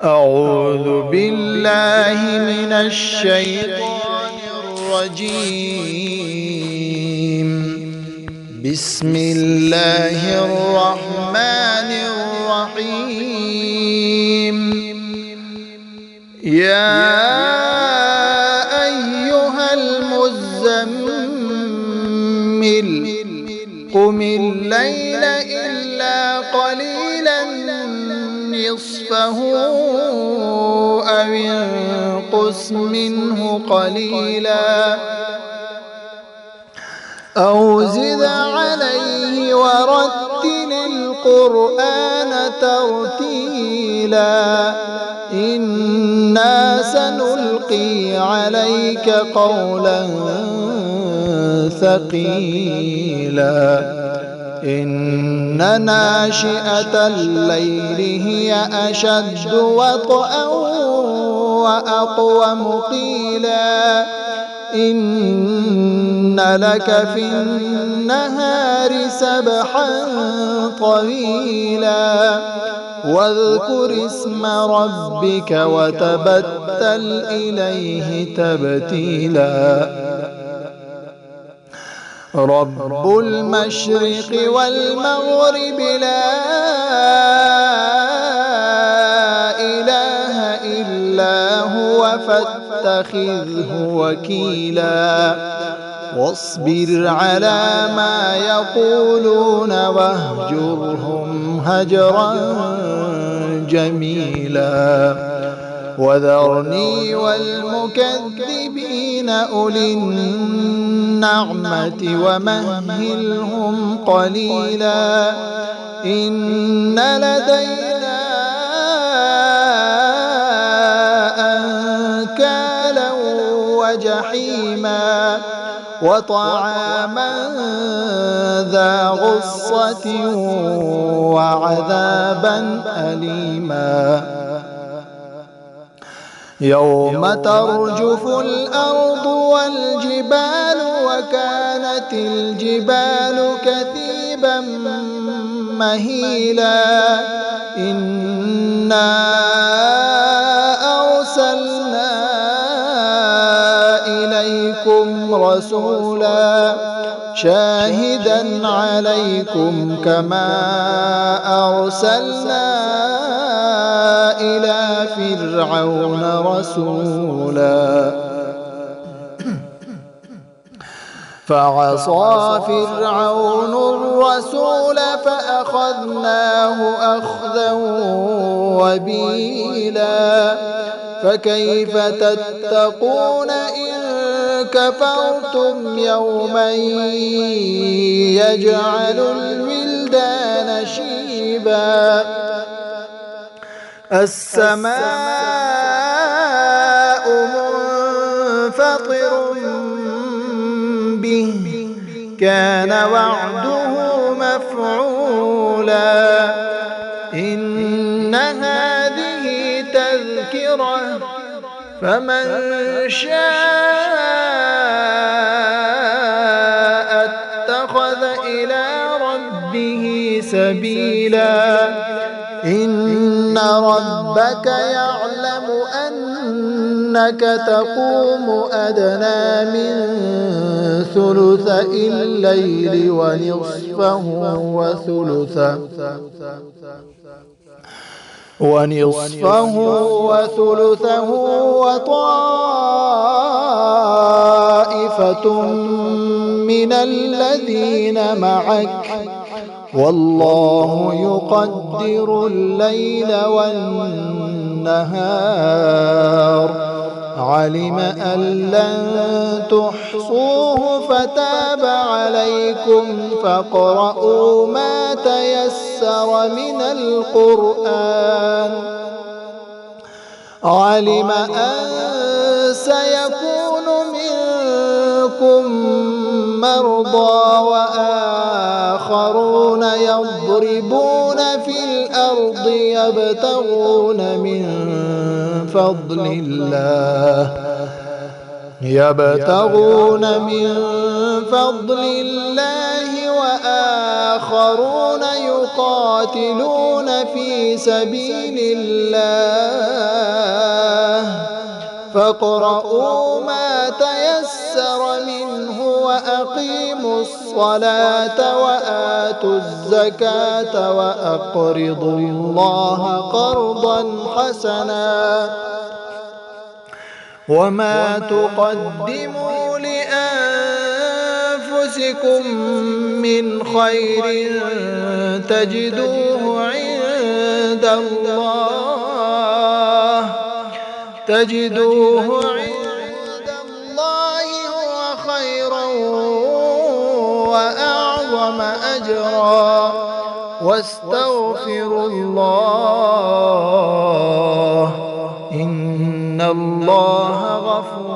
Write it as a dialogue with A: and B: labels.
A: أعوذ بالله من الشيطان الرجيم. بسم الله الرحمن الرحيم. يا أيها المزمل قم الليل إلا قليلا نصفه أو انقص منه قليلا أو زد عليه ورتل القرآن ترتيلا إنا سنلقي عليك قولا ثقيلا إن ناشئة الليل هي أشد وطئا وأقوم قيلا إن لك في النهار سبحا طويلا واذكر اسم ربك وتبتل إليه تبتيلا رب المشرق والمغرب لا إله إلا هو فاتخذه وكيلا واصبر على ما يقولون واهجرهم هجرا جميلا وذرني والمكذبين أولي النعمة ومهلهم قليلا إن لدينا أنكالا وجحيما وطعاما ذا غصة وعذابا أليما يوم ترجف الأرض والجبال وكانت الجبال كثيبا مهيلا إنا أرسلنا إليكم رسولا شاهدا عليكم كما أرسلنا إلى فرعون رسولا فعصى فرعون الرسول فأخذناه أخذا وبيلا فكيف تتقون إن كفرتم يوما يجعل الولدان شيبا السماء منفطر به كان وعده مفعولا إن هذه تذكرة فمن شاء اتخذ إلى ربه سبيلا إن ربك يعلم أنك تقوم أدنى من ثلثي الليل ونصفه وثلثه وطائفة من الذين معك والله يقدر الليل والنهار علم أن لن تحصوه فتاب عليكم فاقرؤوا ما تيسر من القرآن علم أن سيكون منكم مرضى وآخرون يضربون في الأرض يبتغون من فضل الله آخرون يقاتلون في سبيل الله فاقرؤوا ما تيسر منه وأقيموا الصلاة وآتوا الزكاة وأقرضوا الله قرضا حسنا وما تقدموا لأنفسكم من خير تجدوه عند الله هو خيرا وأعظم أجرا واستغفروا الله إن الله غفور